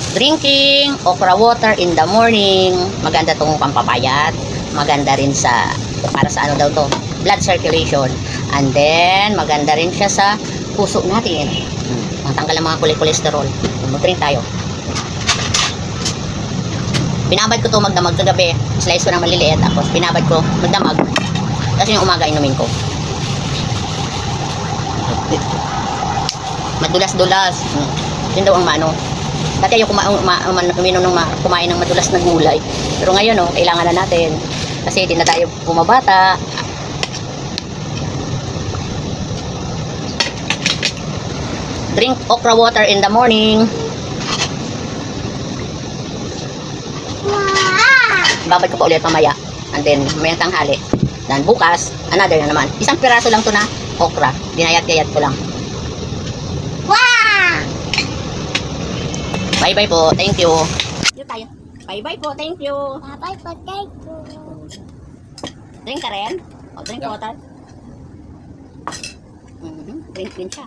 Drinking okra water in the morning. Maganda tong pampapayat. Maganda rin sa, para sa ano daw to, blood circulation. And then, maganda rin siya sa puso natin. Matanggal ang mga kolesterol. Mag-drink tayo. Binabad ko to magdamag kagabi. Slice ko ng maliliit. Tapos binabad ko magdamag. Tapos yung umaga inumin ko. Madulas-dulas. Yun daw ang mano. Dati ayaw kumain ng madulas na gulay. Pero ngayon, kailangan na natin. Kasi hindi na tayo bumabata. Drink okra water in the morning. Babad ko pa ulit mamaya. And then, mamayang tanghali. Dan bukas, another na naman. Isang piraso lang to na okra. Dinayat-gayat ko lang. Bye-bye po. Thank you. Dito tayo. Bye-bye po. Thank you. Bye po, thank you. Drink ka rin? O, drink water. Drink din siya.